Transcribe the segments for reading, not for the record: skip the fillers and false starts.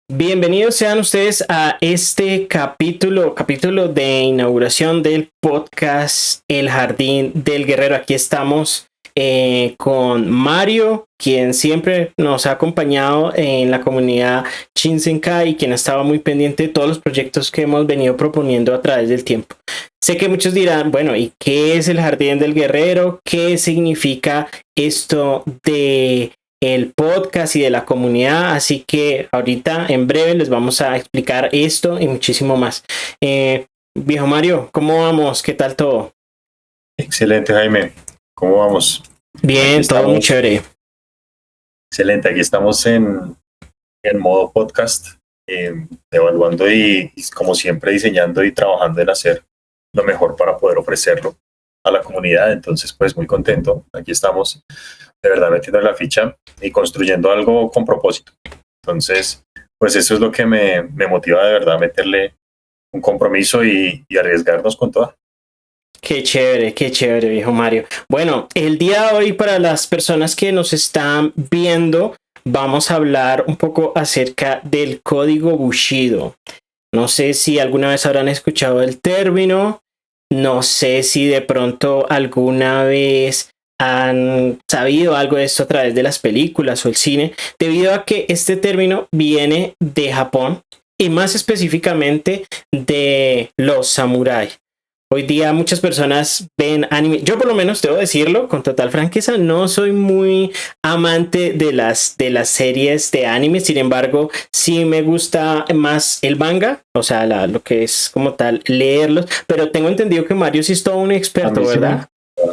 Bienvenidos sean ustedes a este capítulo de inauguración del podcast El Jardín del Guerrero. Aquí estamos con Mario, quien siempre nos ha acompañado en la comunidad Shinsenkai y quien estaba muy pendiente de todos los proyectos que hemos venido proponiendo a través del tiempo. Sé que muchos dirán, bueno, ¿y qué es el Jardín del Guerrero? ¿Qué significa esto de el podcast y de la comunidad? Así que ahorita en breve les vamos a explicar esto y muchísimo más. Viejo Mario, ¿cómo vamos? ¿Qué tal todo? Excelente, Jaime. ¿Cómo vamos? Bien, todo muy chévere. Excelente, aquí estamos en modo podcast, evaluando y como siempre diseñando y trabajando en hacer lo mejor para poder ofrecerlo a la comunidad. Entonces, pues muy contento. Aquí estamos de verdad metiendo la ficha y construyendo algo con propósito. Entonces, pues eso es lo que me motiva de verdad a meterle un compromiso y arriesgarnos con toda. Qué chévere, viejo Mario. Bueno, el día de hoy para las personas que nos están viendo, vamos a hablar un poco acerca del código Bushido. No sé si alguna vez habrán escuchado el término, no sé si de pronto alguna vez han sabido algo de esto a través de las películas o el cine, debido a que este término viene de Japón y más específicamente de los samuráis. Hoy día muchas personas ven anime. Yo por lo menos debo decirlo con total franqueza, no soy muy amante de las series de anime. Sin embargo, sí me gusta más el manga, o sea, lo que es como tal leerlos. Pero tengo entendido que Mario sí es todo un experto, ¿verdad?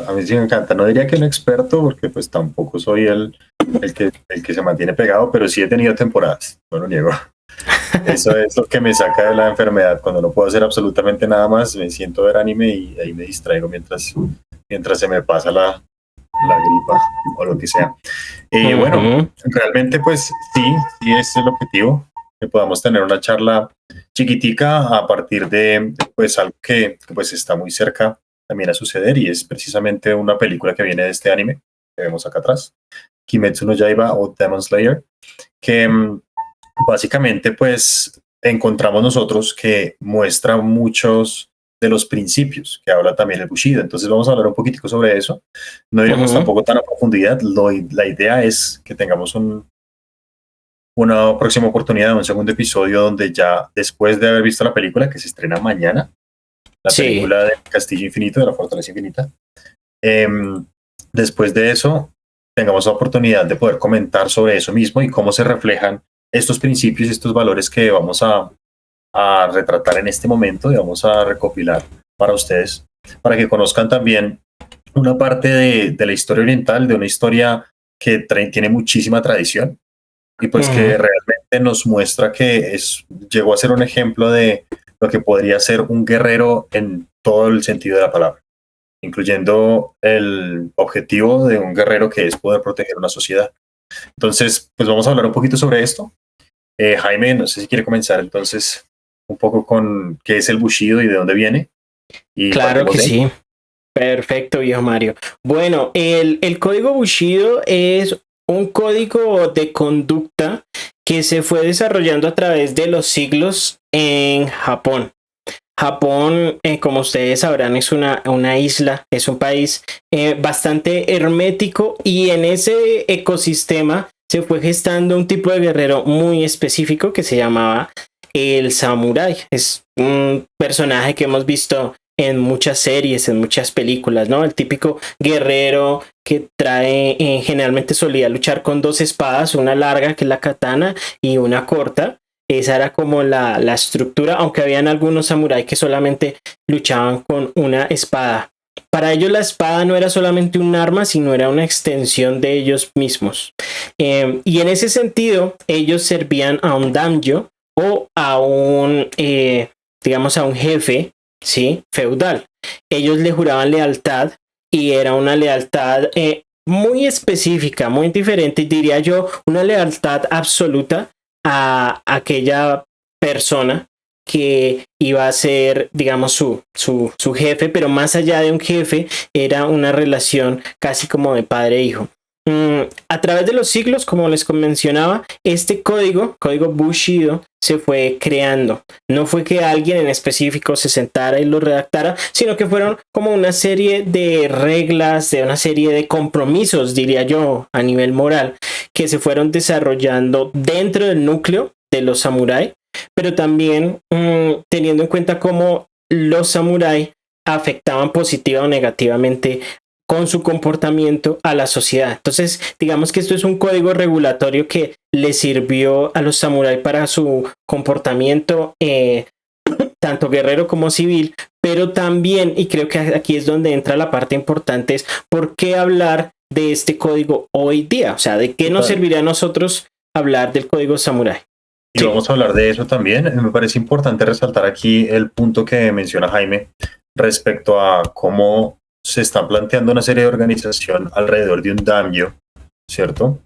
A mí sí me encanta. No diría que un experto, porque pues tampoco soy el que se mantiene pegado, pero sí he tenido temporadas, no lo niego. Eso es lo que me saca de la enfermedad. Cuando no puedo hacer absolutamente nada más, me siento a ver anime y ahí me distraigo mientras se me pasa la gripa o lo que sea. Bueno, realmente pues sí es el objetivo, que podamos tener una charla chiquitica a partir de pues algo que pues está muy cerca también a suceder, y es precisamente una película que viene de este anime que vemos acá atrás, Kimetsu no Yaiba o Demon Slayer, que básicamente pues encontramos nosotros que muestra muchos de los principios que habla también el Bushido. Entonces vamos a hablar un poquitico sobre eso. No iremos tampoco tan a profundidad. La idea es que tengamos una próxima oportunidad, un segundo episodio, donde ya después de haber visto la película, que se estrena mañana, la película del Castillo Infinito, de la Fortaleza Infinita, después de eso tengamos la oportunidad de poder comentar sobre eso mismo y cómo se reflejan estos principios y estos valores que vamos a retratar en este momento y vamos a recopilar para ustedes, para que conozcan también una parte de la historia oriental, de una historia que tiene muchísima tradición y pues que realmente nos muestra que llegó a ser un ejemplo de lo que podría ser un guerrero en todo el sentido de la palabra, incluyendo el objetivo de un guerrero, que es poder proteger una sociedad. Entonces, pues vamos a hablar un poquito sobre esto. Jaime, no sé si quiere comenzar entonces un poco con qué es el Bushido y de dónde viene. Claro que sí. Perfecto, viejo Mario. Bueno, el código Bushido es un código de conducta que se fue desarrollando a través de los siglos en Japón. Japón, como ustedes sabrán, es una isla, es un país bastante hermético, y en ese ecosistema se fue gestando un tipo de guerrero muy específico que se llamaba el samurái. Es un personaje que hemos visto en muchas series, en muchas películas, ¿no? El típico guerrero que generalmente solía luchar con dos espadas, una larga, que es la katana, y una corta. Esa era como la estructura, aunque habían algunos samuráis que solamente luchaban con una espada. Para ellos la espada no era solamente un arma, sino era una extensión de ellos mismos. Y en ese sentido, ellos servían a un daimyo o a digamos, a un jefe, ¿sí?, feudal. Ellos le juraban lealtad, y era una lealtad muy específica, muy diferente, diría yo, una lealtad absoluta a aquella persona que iba a ser, digamos, su jefe, pero más allá de un jefe, era una relación casi como de padre e hijo. a través de los siglos, como les mencionaba, este código Bushido, se fue creando. No fue que alguien en específico se sentara y lo redactara, sino que fueron como una serie de reglas, de una serie de compromisos, diría yo, a nivel moral, que se fueron desarrollando dentro del núcleo de los samuráis, pero también teniendo en cuenta cómo los samuráis afectaban positiva o negativamente con su comportamiento a la sociedad. Entonces, digamos que esto es un código regulatorio que le sirvió a los samuráis para su comportamiento, tanto guerrero como civil, pero también, y creo que aquí es donde entra la parte importante, es por qué hablar de este código hoy día, o sea, de qué nos serviría a nosotros hablar del código samurái. Y sí, vamos a hablar de eso también. Me parece importante resaltar aquí el punto que menciona Jaime respecto a cómo se está planteando una serie de organización alrededor de un daimyo, ¿cierto?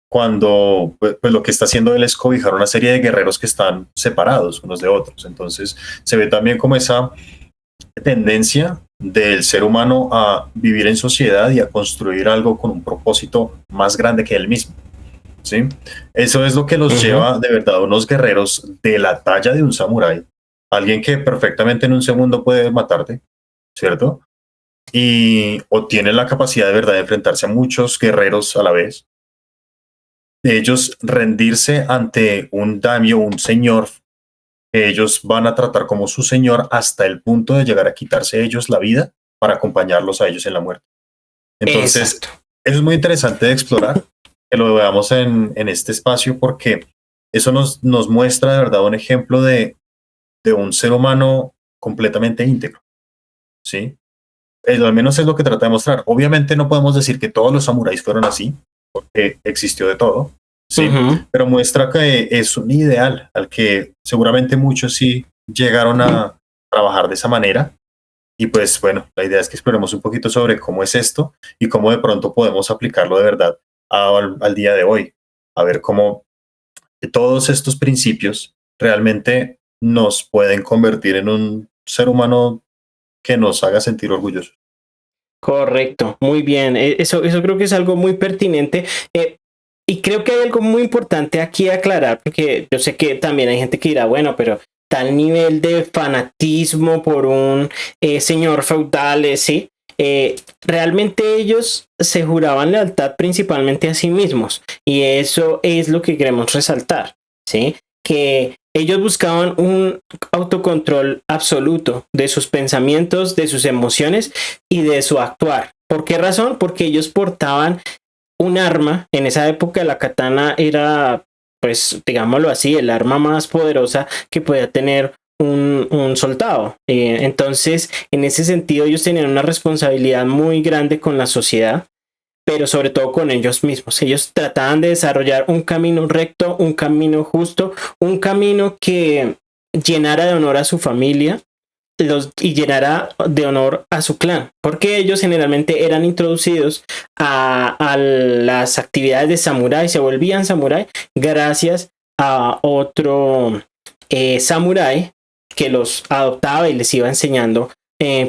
Cuando pues lo que está haciendo él es cobijar una serie de guerreros que están separados unos de otros. Entonces se ve también como esa tendencia del ser humano a vivir en sociedad y a construir algo con un propósito más grande que él mismo, ¿sí? Eso es lo que los lleva de verdad a unos guerreros de la talla de un samurái, alguien que perfectamente en un segundo puede matarte, ¿cierto? Y o tienen la capacidad de verdad de enfrentarse a muchos guerreros a la vez, de ellos rendirse ante un daimyo, un señor que ellos van a tratar como su señor hasta el punto de llegar a quitarse ellos la vida para acompañarlos a ellos en la muerte. Entonces, exacto, eso es muy interesante de explorar, que lo veamos en este espacio, porque eso nos muestra de verdad un ejemplo de un ser humano completamente íntegro, ¿sí? Al menos es lo que trata de mostrar. Obviamente no podemos decir que todos los samuráis fueron así, porque existió de todo, ¿sí? Pero muestra que es un ideal al que seguramente muchos sí llegaron a trabajar de esa manera. Y pues bueno, la idea es que exploremos un poquito sobre cómo es esto y cómo de pronto podemos aplicarlo de verdad al día de hoy. A ver cómo todos estos principios realmente nos pueden convertir en un ser humano que nos haga sentir orgullosos. Correcto, muy bien. Eso creo que es algo muy pertinente. Y creo que hay algo muy importante aquí a aclarar, porque yo sé que también hay gente que dirá, bueno, pero tal nivel de fanatismo por un señor feudal, ¿sí? Realmente ellos se juraban lealtad principalmente a sí mismos, y eso es lo que queremos resaltar, ¿sí? Que ellos buscaban un autocontrol absoluto de sus pensamientos, de sus emociones y de su actuar. ¿Por qué razón? Porque ellos portaban un arma. En esa época la katana era, pues digámoslo así, el arma más poderosa que podía tener un soldado. Entonces, en ese sentido, ellos tenían una responsabilidad muy grande con la sociedad, pero sobre todo con ellos mismos. Ellos trataban de desarrollar un camino recto, un camino justo, un camino que llenara de honor a su familia y llenara de honor a su clan, porque ellos generalmente eran introducidos a las actividades de samurái, se volvían samurái gracias a otro samurái que los adoptaba y les iba enseñando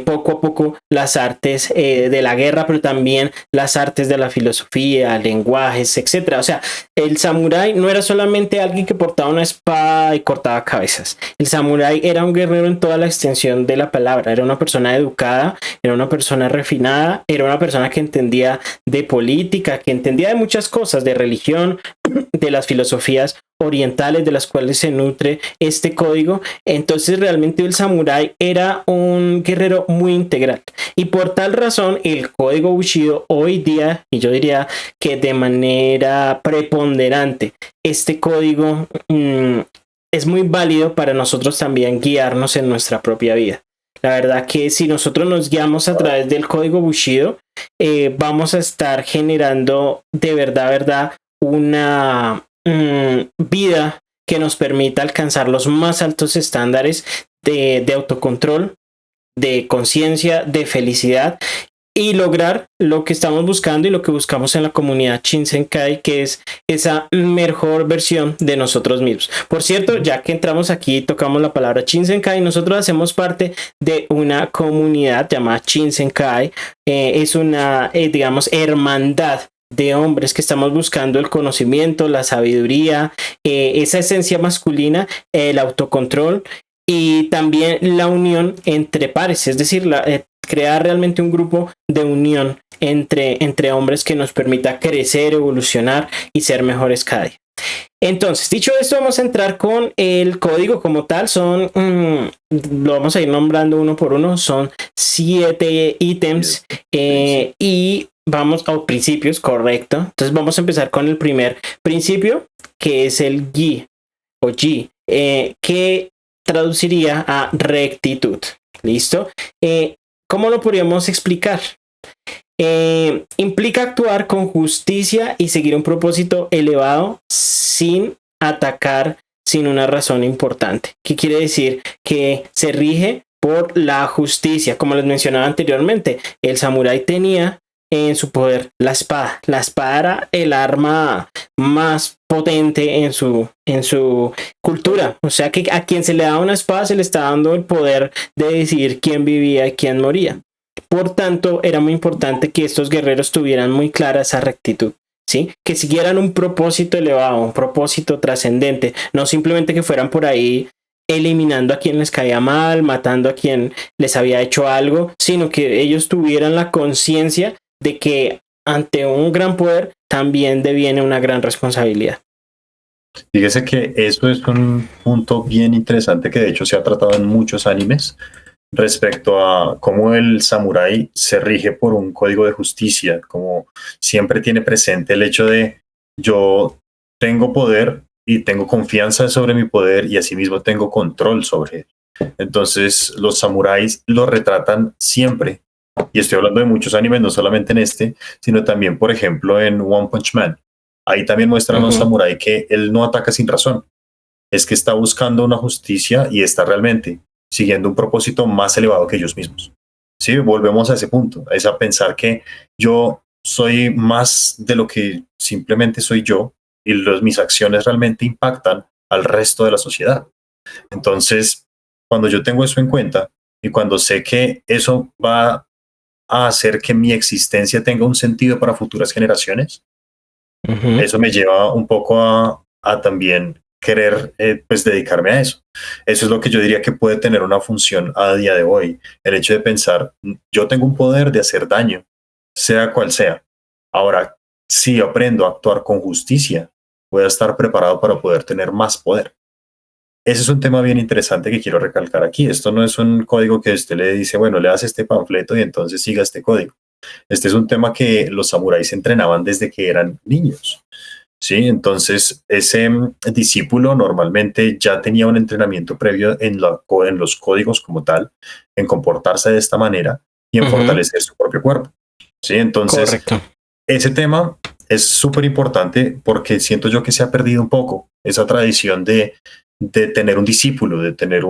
poco a poco las artes de la guerra, pero también las artes de la filosofía, lenguajes, etc. O sea, el samurái no era solamente alguien que portaba una espada y cortaba cabezas. El samurái era un guerrero en toda la extensión de la palabra. Era una persona educada, era una persona refinada, era una persona que entendía de política, que entendía de muchas cosas, de religión, de las filosofías orientales de las cuales se nutre este código. Entonces realmente el samurái era un guerrero muy integral, y por tal razón el código Bushido hoy día, y yo diría que de manera preponderante, este código es muy válido para nosotros también guiarnos en nuestra propia vida. La verdad que si nosotros nos guiamos a través del código Bushido, vamos a estar generando de verdad una vida que nos permita alcanzar los más altos estándares de autocontrol, de conciencia, de felicidad, y lograr lo que estamos buscando y lo que buscamos en la comunidad Shinsenkai, que es esa mejor versión de nosotros mismos. Por cierto, ya que entramos aquí y tocamos la palabra Shinsenkai, nosotros hacemos parte de una comunidad llamada Shinsenkai. Es una, digamos, hermandad de hombres que estamos buscando el conocimiento, la sabiduría, esa esencia masculina, el autocontrol y también la unión entre pares, es decir, crear realmente un grupo de unión entre hombres que nos permita crecer, evolucionar y ser mejores cada día. Entonces, dicho esto, vamos a entrar con el código como tal. Lo vamos a ir nombrando uno por uno. Son 7 ítems y vamos a principios, correcto. Entonces vamos a empezar con el primer principio, que es el G o G, que traduciría a rectitud. ¿Listo? ¿Cómo lo podríamos explicar? Implica actuar con justicia y seguir un propósito elevado sin atacar sin una razón importante. ¿Qué quiere decir? Que se rige por la justicia. Como les mencionaba anteriormente, el samurái tenía en su poder la espada. La espada era el arma más potente en su cultura. O sea que a quien se le daba una espada se le está dando el poder de decidir quién vivía y quién moría. Por tanto, era muy importante que estos guerreros tuvieran muy clara esa rectitud, ¿sí? Que siguieran un propósito elevado, un propósito trascendente, no simplemente que fueran por ahí eliminando a quien les caía mal, matando a quien les había hecho algo, sino que ellos tuvieran la conciencia de que ante un gran poder también deviene una gran responsabilidad. Fíjese que eso es un punto bien interesante que de hecho se ha tratado en muchos animes respecto a cómo el samurái se rige por un código de justicia, como siempre tiene presente el hecho de yo tengo poder y tengo confianza sobre mi poder y asimismo tengo control sobre él. Entonces los samuráis lo retratan siempre, y estoy hablando de muchos animes, no solamente en este, sino también, por ejemplo, en One Punch Man. Ahí también muestran a un samurái que él no ataca sin razón, es que está buscando una justicia y está realmente siguiendo un propósito más elevado que ellos mismos. Sí, volvemos a ese punto, es a pensar que yo soy más de lo que simplemente soy yo y mis acciones realmente impactan al resto de la sociedad. Entonces, cuando yo tengo eso en cuenta y cuando sé que eso va a hacer que mi existencia tenga un sentido para futuras generaciones, eso me lleva un poco a también querer pues dedicarme a eso. Eso es lo que yo diría que puede tener una función a día de hoy. El hecho de pensar, yo tengo un poder de hacer daño, sea cual sea. Ahora, si aprendo a actuar con justicia, voy a estar preparado para poder tener más poder. Ese es un tema bien interesante que quiero recalcar aquí. Esto no es un código que usted le dice, bueno, le das este panfleto y entonces siga este código. Este es un tema que los samuráis entrenaban desde que eran niños. Sí, entonces ese discípulo normalmente ya tenía un entrenamiento previo en los códigos como tal, en comportarse de esta manera y en fortalecer su propio cuerpo. Sí, entonces correcto. Ese tema es súper importante porque siento yo que se ha perdido un poco esa tradición de tener un discípulo, de tener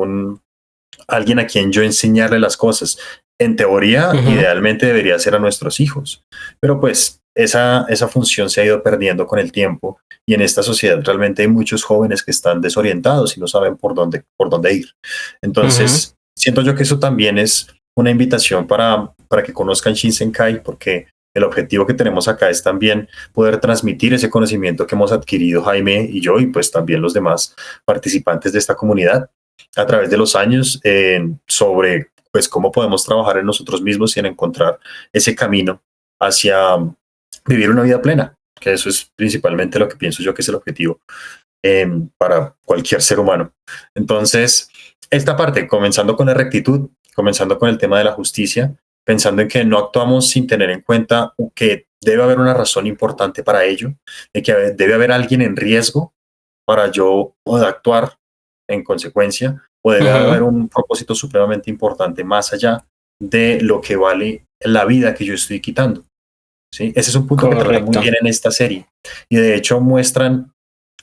alguien a quien yo enseñarle las cosas. En teoría, idealmente debería ser a nuestros hijos, pero pues esa función se ha ido perdiendo con el tiempo y en esta sociedad realmente hay muchos jóvenes que están desorientados y no saben por dónde ir. Entonces, siento yo que eso también es una invitación para que conozcan Shinsenkai, porque el objetivo que tenemos acá es también poder transmitir ese conocimiento que hemos adquirido Jaime y yo y pues también los demás participantes de esta comunidad a través de los años sobre pues cómo podemos trabajar en nosotros mismos y en encontrar ese camino hacia vivir una vida plena, que eso es principalmente lo que pienso yo que es el objetivo para cualquier ser humano. Entonces, esta parte, comenzando con la rectitud, comenzando con el tema de la justicia, pensando en que no actuamos sin tener en cuenta que debe haber una razón importante para ello, de que debe haber alguien en riesgo para yo poder actuar en consecuencia, o debe haber un propósito supremamente importante más allá de lo que vale la vida que yo estoy quitando. ¿Sí? Ese es un punto que tratan muy bien en esta serie. Y de hecho muestran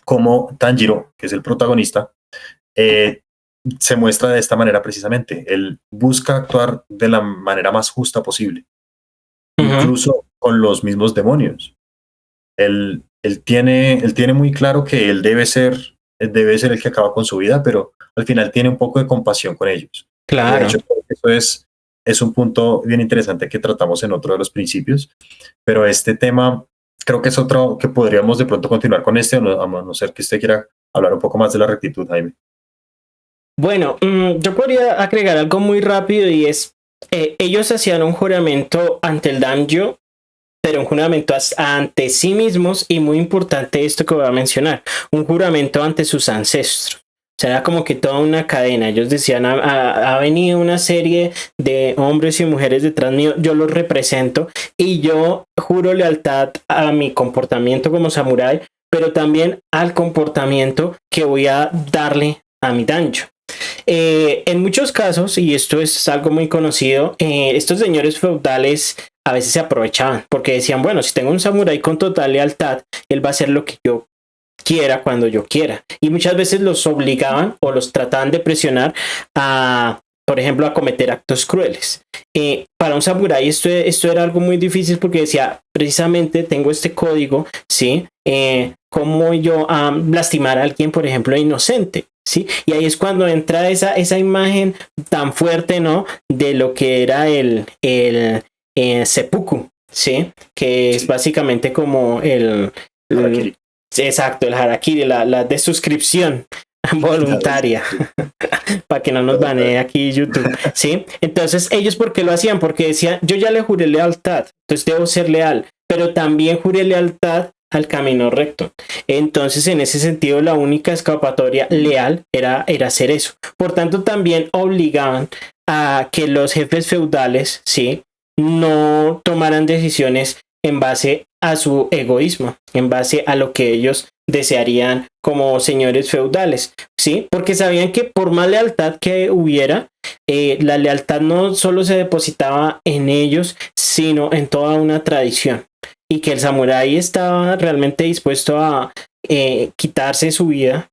cómo Tanjiro, que es el protagonista, se muestra de esta manera precisamente. Él busca actuar de la manera más justa posible, incluso con los mismos demonios. Él tiene muy claro que él debe ser el que acaba con su vida, pero al final tiene un poco de compasión con ellos. Claro. De hecho, eso es un punto bien interesante que tratamos en otro de los principios, pero este tema creo que es otro que podríamos de pronto continuar con a no ser que usted quiera hablar un poco más de la rectitud, Jaime. Bueno, yo podría agregar algo muy rápido y es, ellos hacían un juramento ante el Danjo, pero un juramento ante sí mismos y muy importante esto que voy a mencionar, un juramento ante sus ancestros. O sea, era como que toda una cadena. Ellos decían, ha venido una serie de hombres y mujeres detrás mío, yo los represento y yo juro lealtad a mi comportamiento como samurái, pero también al comportamiento que voy a darle a mi danjo. En muchos casos, y esto es algo muy conocido, estos señores feudales a veces se aprovechaban porque decían, bueno, si tengo un samurái con total lealtad, él va a hacer lo que yo quiera cuando yo quiera. Y muchas veces los obligaban o los trataban de presionar a, por ejemplo, a cometer actos crueles. Para un samurái esto era algo muy difícil porque decía, precisamente tengo este código, ¿sí? ¿Cómo yo lastimar a alguien, por ejemplo, inocente? ¿Sí? Y ahí es cuando entra esa imagen tan fuerte, ¿no? De lo que era el seppuku, ¿sí? Que es básicamente como el exacto, el harakiri, la desuscripción voluntaria, para que no nos banee aquí YouTube, ¿sí? Entonces, ellos, ¿por qué lo hacían? Porque decían, yo ya le juré lealtad, entonces debo ser leal, pero también juré lealtad al camino recto. Entonces, en ese sentido, la única escapatoria leal era hacer eso. Por tanto, también obligaban a que los jefes feudales, ¿sí?, no tomaran decisiones en base a su egoísmo, en base a lo que ellos desearían como señores feudales, ¿sí? Porque sabían que por más lealtad que hubiera, la lealtad no solo se depositaba en ellos, sino en toda una tradición. Y que el samurái estaba realmente dispuesto a quitarse su vida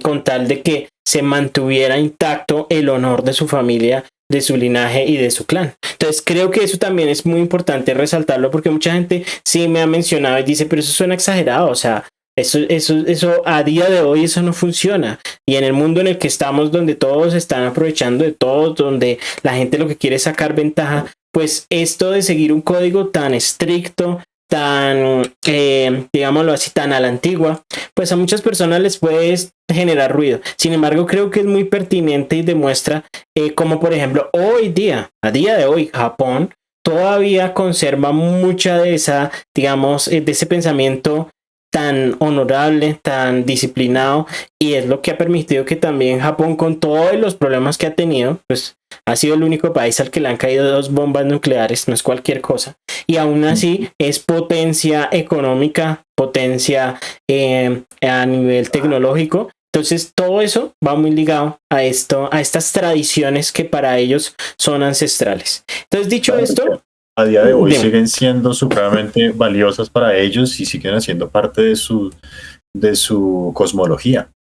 con tal de que se mantuviera intacto el honor de su familia, de su linaje y de su clan. Entonces creo que eso también es muy importante resaltarlo porque mucha gente sí me ha mencionado y dice, pero eso suena exagerado, o sea, eso a día de hoy eso no funciona. Y en el mundo en el que estamos, donde todos están aprovechando de todo, donde la gente lo que quiere es sacar ventaja, pues esto de seguir un código tan estricto, tan, digámoslo así, tan a la antigua, pues a muchas personas les puede generar ruido. Sin embargo, creo que es muy pertinente y demuestra como, por ejemplo, a día de hoy, Japón todavía conserva mucha de esa, digamos, de ese pensamiento tan honorable, tan disciplinado, y es lo que ha permitido que también Japón, con todos los problemas que ha tenido, pues ha sido el único país al que le han caído 2 bombas nucleares, no es cualquier cosa, y aún así es potencia económica, potencia a nivel tecnológico. Entonces todo eso va muy ligado a estas tradiciones que para ellos son ancestrales. Entonces, dicho esto, a día de hoy siguen siendo supremamente valiosas para ellos y siguen haciendo parte de su cosmología.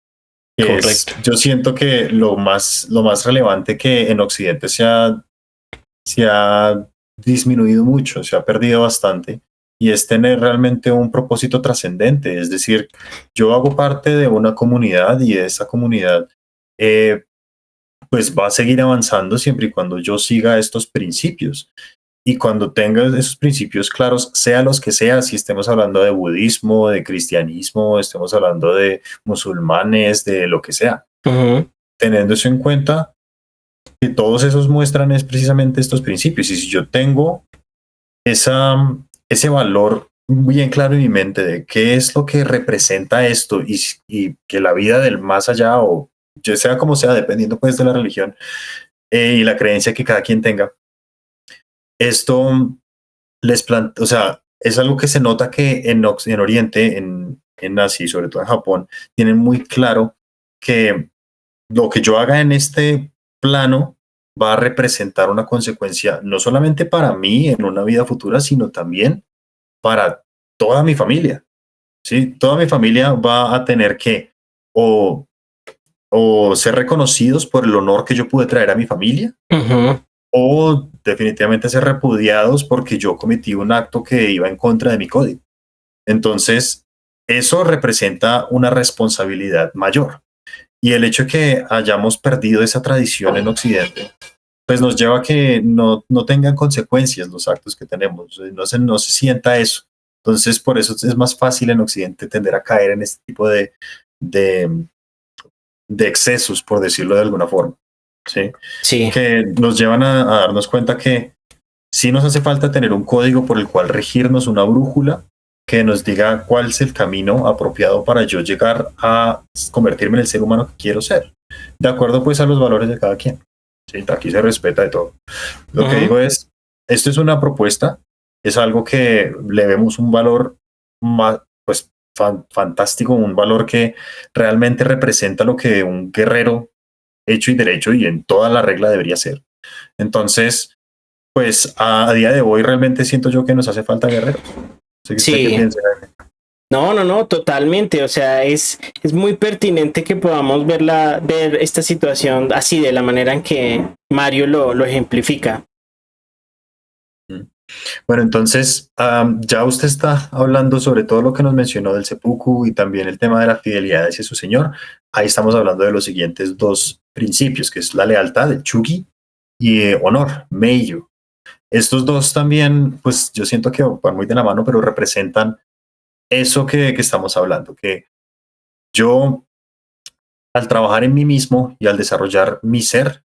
Yo siento que lo más relevante que en Occidente se ha disminuido mucho, se ha perdido bastante, y es tener realmente un propósito trascendente. Es decir, yo hago parte de una comunidad y esa comunidad pues va a seguir avanzando siempre y cuando yo siga estos principios. Y cuando tengas esos principios claros, sea los que sea, si estemos hablando de budismo, de cristianismo, estemos hablando de musulmanes, de lo que sea, teniendo eso en cuenta, que todos esos muestran es precisamente estos principios. Y si yo tengo ese valor bien claro en mi mente de qué es lo que representa esto y que la vida del más allá, o ya sea como sea, dependiendo pues de la religión y la creencia que cada quien tenga, esto o sea, es algo que se nota que en Oriente, en Asia y sobre todo en Japón, tienen muy claro que lo que yo haga en este plano va a representar una consecuencia no solamente para mí en una vida futura, sino también para toda mi familia. ¿Sí? Toda mi familia va a tener que o ser reconocidos por el honor que yo pude traer a mi familia, o definitivamente ser repudiados porque yo cometí un acto que iba en contra de mi código. Entonces, eso representa una responsabilidad mayor. Y el hecho de que hayamos perdido esa tradición en Occidente, pues nos lleva a que no tengan consecuencias los actos que tenemos, no se sienta eso. Entonces, por eso es más fácil en Occidente tender a caer en este tipo de, de excesos, por decirlo de alguna forma, ¿sí? Sí, Que nos llevan a darnos cuenta que sí nos hace falta tener un código por el cual regirnos, una brújula que nos diga cuál es el camino apropiado para yo llegar a convertirme en el ser humano que quiero ser, de acuerdo pues a los valores de cada quien. Sí, aquí se respeta de todo. Lo que digo es, esto es una propuesta, es algo que le vemos un valor más, pues, fantástico, un valor que realmente representa lo que un guerrero hecho y derecho y en toda la regla debería ser. Entonces, pues a día de hoy realmente siento yo que nos hace falta guerreros. ¿Usted qué sí. piensa? No, totalmente. O sea, es muy pertinente que podamos ver esta situación así, de la manera en que Mario lo ejemplifica. Bueno, entonces ya usted está hablando sobre todo lo que nos mencionó del seppuku y también el tema de la fidelidad hacia su señor. Ahí estamos hablando de los siguientes dos principios, que es la lealtad, el chugi, y honor, meiyu. Estos dos también, pues yo siento que van muy de la mano, pero representan eso que estamos hablando, que yo al trabajar en mí mismo y al desarrollar mi ser,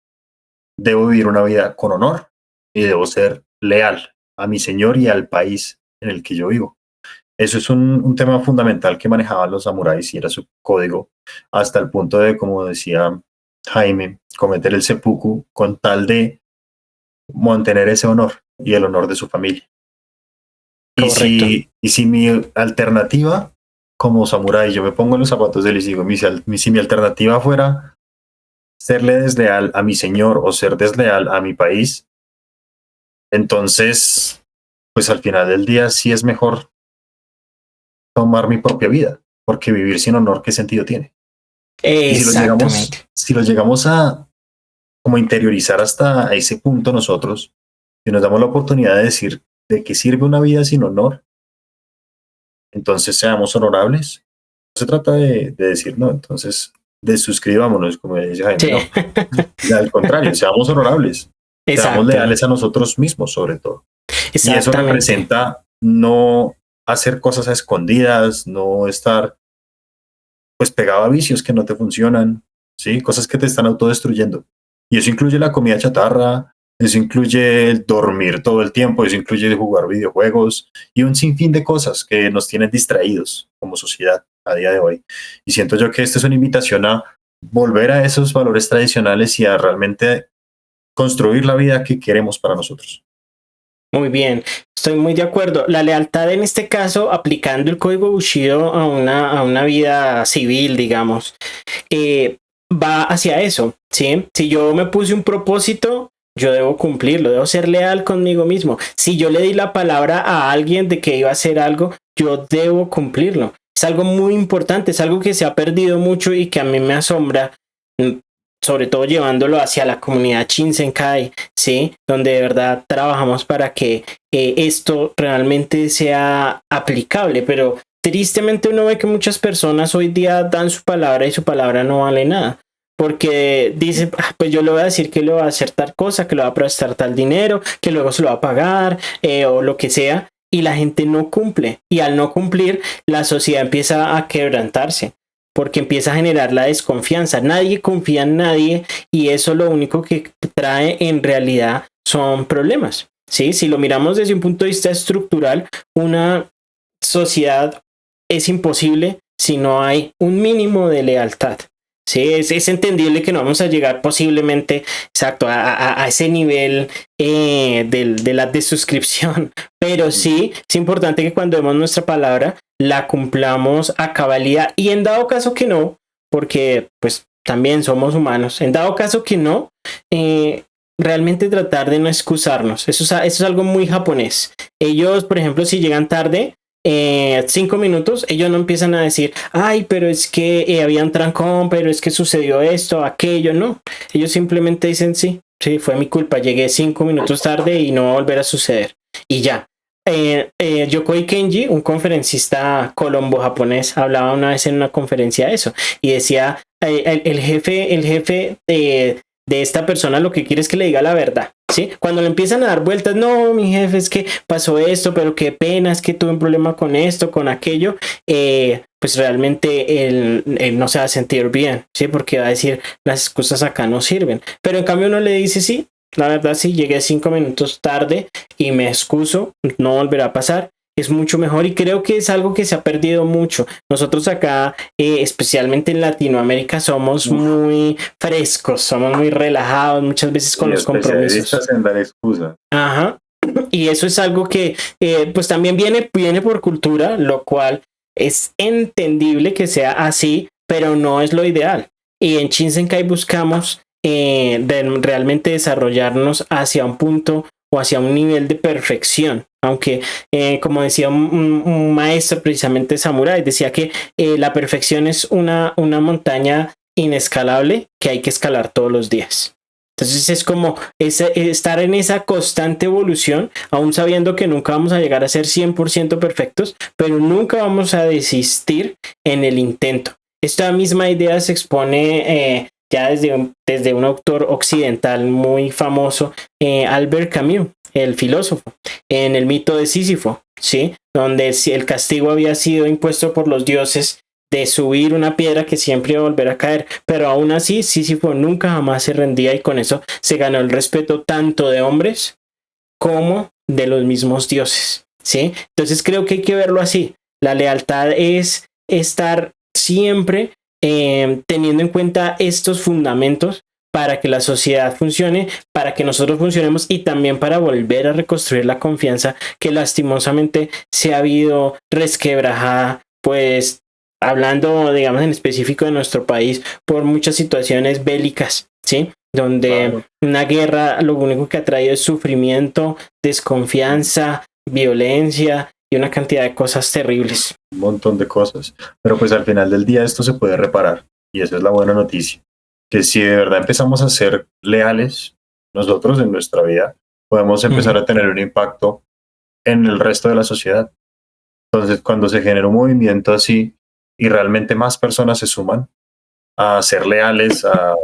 debo vivir una vida con honor y debo ser leal a mi señor y al país en el que yo vivo. Eso es un tema fundamental que manejaban los samuráis y era su código, hasta el punto de, como decía Jaime, cometer el seppuku con tal de mantener ese honor y el honor de su familia. Correcto. Y si mi alternativa como samurái, yo me pongo en los zapatos de él y digo, si mi alternativa fuera serle desleal a mi señor o ser desleal a mi país, entonces, pues al final del día sí es mejor tomar mi propia vida, porque vivir sin honor, ¿qué sentido tiene? Y Exactamente. si lo llegamos a como interiorizar hasta ese punto nosotros, si nos damos la oportunidad de decir de qué sirve una vida sin honor, entonces seamos honorables. No se trata de decir no, entonces desuscribámonos, como dice Jaime, Sí. no. Al contrario, seamos honorables, seamos Exacto. leales a nosotros mismos sobre todo. Y eso Exactamente. representa no hacer cosas a escondidas, no estar pues pegado a vicios que no te funcionan, ¿sí? Cosas que te están autodestruyendo. Y eso incluye la comida chatarra, eso incluye el dormir todo el tiempo, eso incluye jugar videojuegos y un sinfín de cosas que nos tienen distraídos como sociedad a día de hoy. Y siento yo que esta es una invitación a volver a esos valores tradicionales y a realmente construir la vida que queremos para nosotros. Muy bien, estoy muy de acuerdo. La lealtad en este caso, aplicando el código Bushido a una vida civil, digamos, va hacia eso, ¿sí? Si yo me puse un propósito, yo debo cumplirlo, debo ser leal conmigo mismo. Si yo le di la palabra a alguien de que iba a hacer algo, yo debo cumplirlo. Es algo muy importante, es algo que se ha perdido mucho y que a mí me asombra, sobre todo llevándolo hacia la comunidad Shinsenkai, ¿sí? Donde de verdad trabajamos para que esto realmente sea aplicable, pero tristemente uno ve que muchas personas hoy día dan su palabra y su palabra no vale nada. Porque dice, pues yo le voy a decir que le va a hacer tal cosa, que le va a prestar tal dinero, que luego se lo va a pagar o lo que sea, y la gente no cumple. Y al no cumplir, la sociedad empieza a quebrantarse porque empieza a generar la desconfianza. Nadie confía en nadie y eso lo único que trae en realidad son problemas. ¿Sí? Si lo miramos desde un punto de vista estructural, una sociedad es imposible si no hay un mínimo de lealtad. Sí, es entendible que no vamos a llegar posiblemente exacto a ese nivel de la desuscripción, pero sí es importante que cuando demos nuestra palabra la cumplamos a cabalidad y en dado caso que no, porque pues también somos humanos, en dado caso que no, realmente tratar de no excusarnos. Eso es algo muy japonés. Ellos, por ejemplo, si llegan tarde, 5 minutos, ellos no empiezan a decir, ay, pero es que había un trancón, pero es que sucedió esto, aquello, no. Ellos simplemente dicen, sí, fue mi culpa, llegué 5 minutos tarde y no va a volver a suceder. Y ya. Yokoi Kenji, un conferencista colombo-japonés, hablaba una vez en una conferencia de eso y decía, el jefe de esta persona lo que quiere es que le diga la verdad, ¿sí? Cuando le empiezan a dar vueltas, no, mi jefe, es que pasó esto, pero qué pena, es que tuve un problema con esto, con aquello, pues realmente él no se va a sentir bien, ¿sí? Porque va a decir, las excusas acá no sirven. Pero en cambio uno le dice, sí, la verdad sí, llegué 5 minutos tarde y me excuso, no volverá a pasar. Es mucho mejor y creo que es algo que se ha perdido mucho. Nosotros acá, especialmente en Latinoamérica, somos muy frescos, somos muy relajados muchas veces con los compromisos. En dar excusas. Ajá. Y eso es algo que pues también viene por cultura, lo cual es entendible que sea así, pero no es lo ideal. Y en Shinsenkai buscamos realmente desarrollarnos hacia un punto o hacia un nivel de perfección. Aunque, como decía un maestro precisamente samurái, decía que la perfección es una montaña inescalable que hay que escalar todos los días. Entonces es como estar en esa constante evolución, aún sabiendo que nunca vamos a llegar a ser 100% perfectos, pero nunca vamos a desistir en el intento. Esta misma idea se expone ya desde un autor occidental muy famoso, Albert Camus, el filósofo, en el mito de Sísifo, ¿sí? Donde el castigo había sido impuesto por los dioses de subir una piedra que siempre iba a volver a caer, pero aún así Sísifo nunca jamás se rendía y con eso se ganó el respeto tanto de hombres como de los mismos dioses, ¿sí? Entonces creo que hay que verlo así. La lealtad es estar siempre teniendo en cuenta estos fundamentos para que la sociedad funcione, para que nosotros funcionemos y también para volver a reconstruir la confianza que lastimosamente se ha habido resquebrajada, pues hablando, digamos, en específico de nuestro país, por muchas situaciones bélicas, ¿sí? Donde una guerra lo único que ha traído es sufrimiento, desconfianza, violencia y una cantidad de cosas terribles. Un montón de cosas. Pero pues al final del día esto se puede reparar. Y esa es la buena noticia. Que si de verdad empezamos a ser leales, nosotros en nuestra vida, podemos empezar a tener un impacto en el resto de la sociedad. Entonces, cuando se genera un movimiento así y realmente más personas se suman a ser leales, a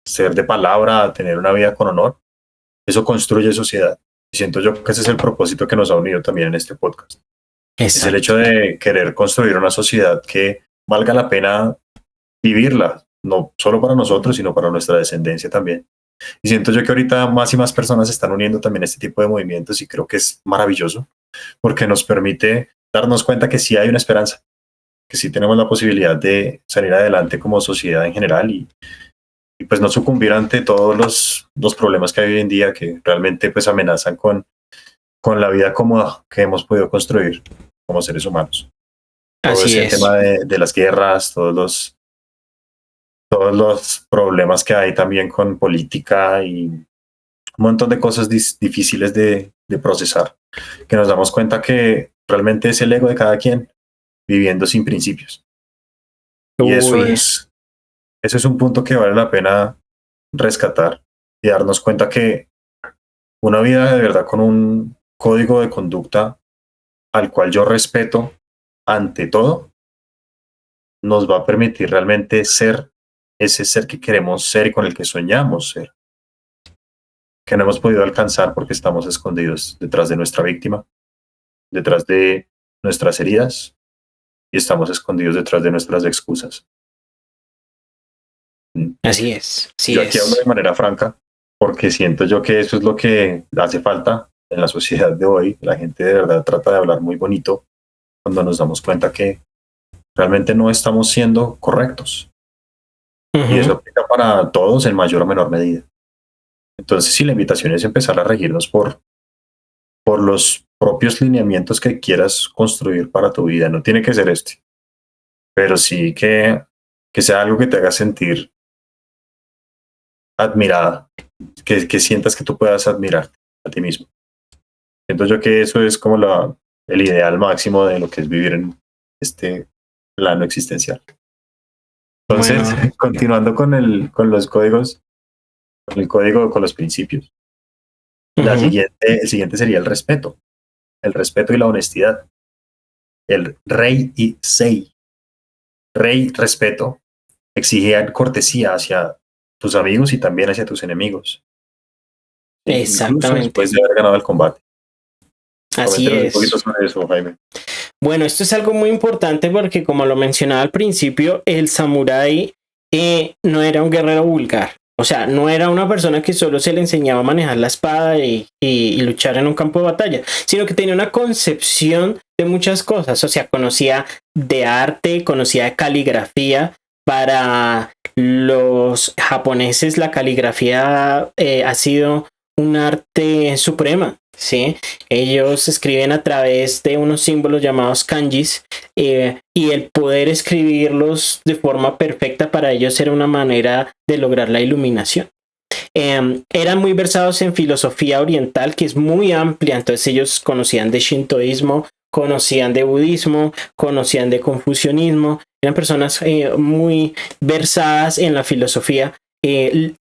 ser de palabra, a tener una vida con honor, eso construye sociedad. Y siento yo que ese es el propósito que nos ha unido también en este podcast. Exacto. Es el hecho de querer construir una sociedad que valga la pena vivirla, no solo para nosotros, sino para nuestra descendencia también. Y siento yo que ahorita más y más personas se están uniendo también a este tipo de movimientos y creo que es maravilloso porque nos permite darnos cuenta que sí hay una esperanza, que sí tenemos la posibilidad de salir adelante como sociedad en general y pues no sucumbir ante todos los problemas que hay hoy en día que realmente pues amenazan con la vida cómoda que hemos podido construir como seres humanos. Todo Así ese tema de las guerras, todos los problemas que hay también con política y un montón de cosas difíciles de procesar, que nos damos cuenta que realmente es el ego de cada quien viviendo sin principios. Y eso es un punto que vale la pena rescatar y darnos cuenta que una vida de verdad con un código de conducta al cual yo respeto ante todo, nos va a permitir realmente ser ese ser que queremos ser y con el que soñamos ser, que no hemos podido alcanzar porque estamos escondidos detrás de nuestra víctima, detrás de nuestras heridas y estamos escondidos detrás de nuestras excusas. Así es. Yo aquí hablo de manera franca porque siento yo que eso es lo que hace falta en la sociedad de hoy. La gente de verdad trata de hablar muy bonito cuando nos damos cuenta que realmente no estamos siendo correctos. Y eso aplica para todos en mayor o menor medida. Entonces, sí, la invitación es empezar a regirnos por los propios lineamientos que quieras construir para tu vida. No tiene que ser este, pero sí que sea algo que te haga sentir admirada, que sientas que tú puedas admirar a ti mismo. Siento yo que eso es como el ideal máximo de lo que es vivir en este plano existencial. Entonces, bueno, continuando con los códigos, con los principios. El siguiente sería el respeto y la honestidad. El rei y sei. Rey, respeto, exigían cortesía hacia tus amigos y también hacia tus enemigos. Incluso después Exactamente. de haber ganado el combate. Así Coméntanos un poquito es. sobre eso, Jaime. Bueno, esto es algo muy importante porque, como lo mencionaba al principio, el samurái no era un guerrero vulgar. O sea, no era una persona que solo se le enseñaba a manejar la espada y luchar en un campo de batalla, sino que tenía una concepción de muchas cosas. O sea, conocía de arte, conocía de caligrafía. Para los japoneses, la caligrafía ha sido un arte suprema, ¿sí? Ellos escriben a través de unos símbolos llamados kanjis, y el poder escribirlos de forma perfecta para ellos era una manera de lograr la iluminación. Eran muy versados en filosofía oriental, que es muy amplia, entonces ellos conocían de shintoísmo, conocían de budismo, conocían de confucianismo, eran personas muy versadas en la filosofía.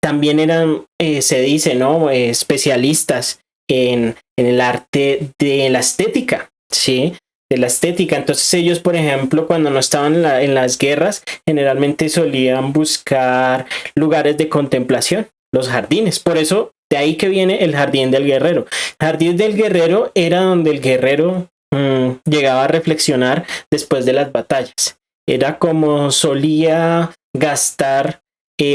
También eran, se dice, ¿no? Especialistas en el arte de la estética, ¿sí? De la estética. Entonces ellos, por ejemplo, cuando no estaban en las guerras, generalmente solían buscar lugares de contemplación, los jardines. Por eso, de ahí que viene el jardín del guerrero. El jardín del guerrero era donde el guerrero llegaba a reflexionar después de las batallas. Era como solía gastar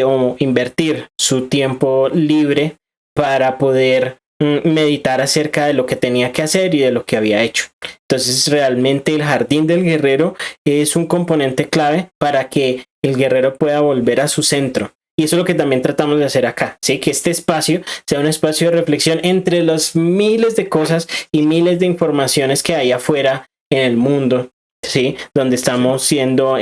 o invertir su tiempo libre para poder meditar acerca de lo que tenía que hacer y de lo que había hecho. Entonces, realmente el jardín del guerrero es un componente clave para que el guerrero pueda volver a su centro. Y eso es lo que también tratamos de hacer acá, ¿sí? Que este espacio sea un espacio de reflexión entre las miles de cosas y miles de informaciones que hay afuera en el mundo, ¿sí? Donde Sí. estamos siendo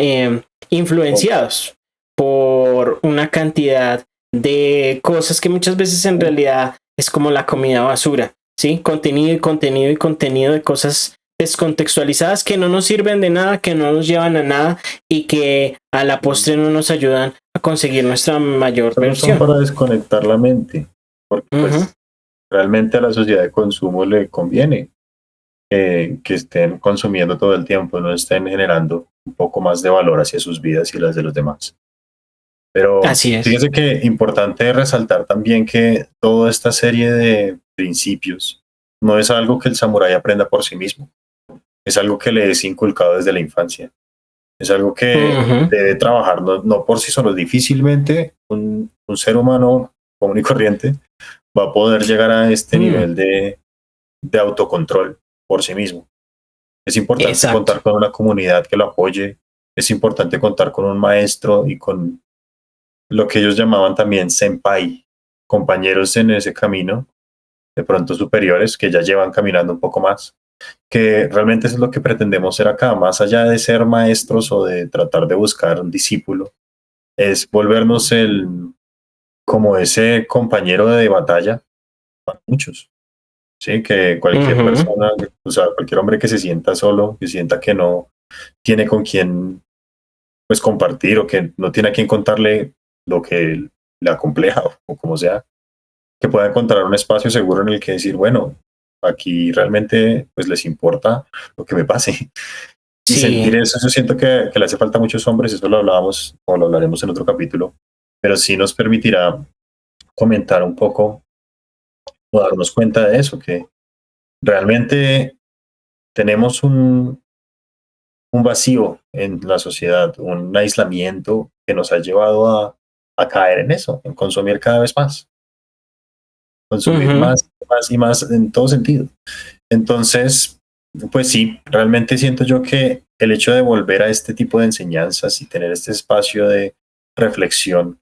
influenciados por una cantidad de cosas que muchas veces en realidad es como la comida basura, ¿sí? Contenido y contenido y contenido de cosas descontextualizadas que no nos sirven de nada, que no nos llevan a nada y que a la postre no nos ayudan a conseguir nuestra mayor Solo son versión. para desconectar la mente, porque Ujú. pues realmente a la sociedad de consumo le conviene que estén consumiendo todo el tiempo, no estén generando un poco más de valor hacia sus vidas y las de los demás. Pero Así es. fíjese que importante resaltar también que toda esta serie de principios no es algo que el samurái aprenda por sí mismo, es algo que le es inculcado desde la infancia, es algo que Ujú. debe trabajar no por sí solo. Difícilmente un ser humano común y corriente va a poder llegar a este Mm. nivel de autocontrol por sí mismo. Es importante Exacto. contar con una comunidad que lo apoye, es importante contar con un maestro y con lo que ellos llamaban también senpai, compañeros en ese camino, de pronto superiores, que ya llevan caminando un poco más, que realmente eso es lo que pretendemos ser acá, más allá de ser maestros o de tratar de buscar un discípulo, es volvernos como ese compañero de batalla para muchos. Sí, que cualquier Ujú. persona, o sea, cualquier hombre que se sienta solo, que sienta que no tiene con quién pues compartir o que no tiene a quien contarle lo que le acompleja o como sea, que pueda encontrar un espacio seguro en el que decir, bueno, aquí realmente pues les importa lo que me pase. Y sentir Sí, eso, yo siento que le hace falta a muchos hombres, eso lo hablábamos o lo hablaremos en otro capítulo, pero sí nos permitirá comentar un poco o darnos cuenta de eso, que realmente tenemos un vacío en la sociedad, un aislamiento que nos ha llevado a caer en eso, en consumir cada vez más, consumir ujú. más, más y más en todo sentido. Entonces, pues sí, realmente siento yo que el hecho de volver a este tipo de enseñanzas y tener este espacio de reflexión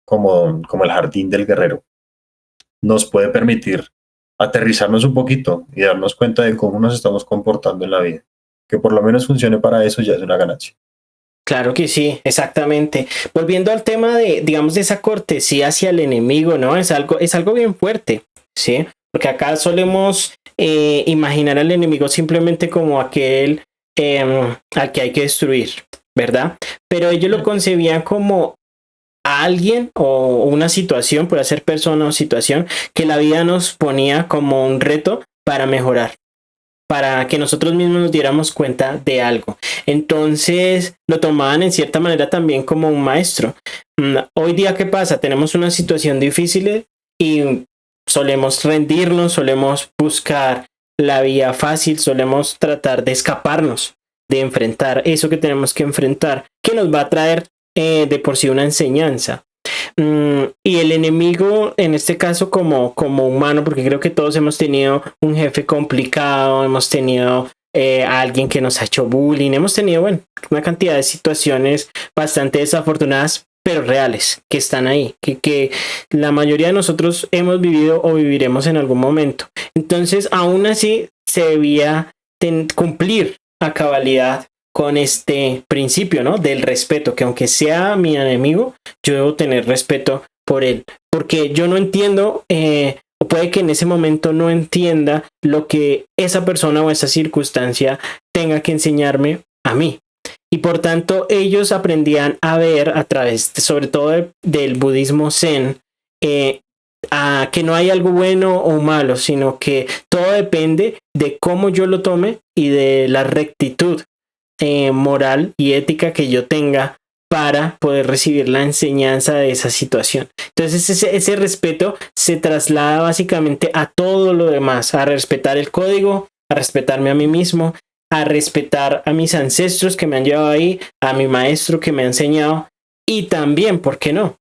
como el jardín del guerrero nos puede permitir aterrizarnos un poquito y darnos cuenta de cómo nos estamos comportando en la vida. Que por lo menos funcione para eso ya es una ganancia. Claro que sí, exactamente. Volviendo al tema de, digamos, de esa cortesía hacia el enemigo, ¿no? Es algo bien fuerte, ¿sí? Porque acá solemos imaginar al enemigo simplemente como aquel al que hay que destruir, ¿verdad? Pero ellos lo concebían como a alguien o una situación, puede ser persona o situación, que la vida nos ponía como un reto para mejorar. para que nosotros mismos nos diéramos cuenta de algo. Entonces lo tomaban en cierta manera también como un maestro. Hoy día, ¿qué pasa? Tenemos una situación difícil y solemos rendirnos, solemos buscar la vía fácil, solemos tratar de escaparnos de enfrentar eso que tenemos que enfrentar, que nos va a traer de por sí una enseñanza. Y el enemigo, en este caso como humano, porque creo que todos hemos tenido un jefe complicado, hemos tenido a alguien que nos ha hecho bullying, hemos tenido, bueno, una cantidad de situaciones bastante desafortunadas, pero reales, que están ahí, que la mayoría de nosotros hemos vivido o viviremos en algún momento. Entonces, aún así, se debía cumplir a cabalidad con este principio, ¿no? Del respeto, que aunque sea mi enemigo, yo debo tener respeto por él, porque yo no entiendo, o puede que en ese momento no entienda lo que esa persona o esa circunstancia tenga que enseñarme a mí. Y por tanto, ellos aprendían a ver a través, sobre todo del budismo zen, a que no hay algo bueno o malo, sino que todo depende de cómo yo lo tome y de la rectitud moral y ética que yo tenga para poder recibir la enseñanza de esa situación. Entonces ese respeto se traslada básicamente a todo lo demás, a respetar el código, a respetarme a mí mismo, a respetar a mis ancestros que me han llevado ahí, a mi maestro que me ha enseñado y también, ¿por qué no?,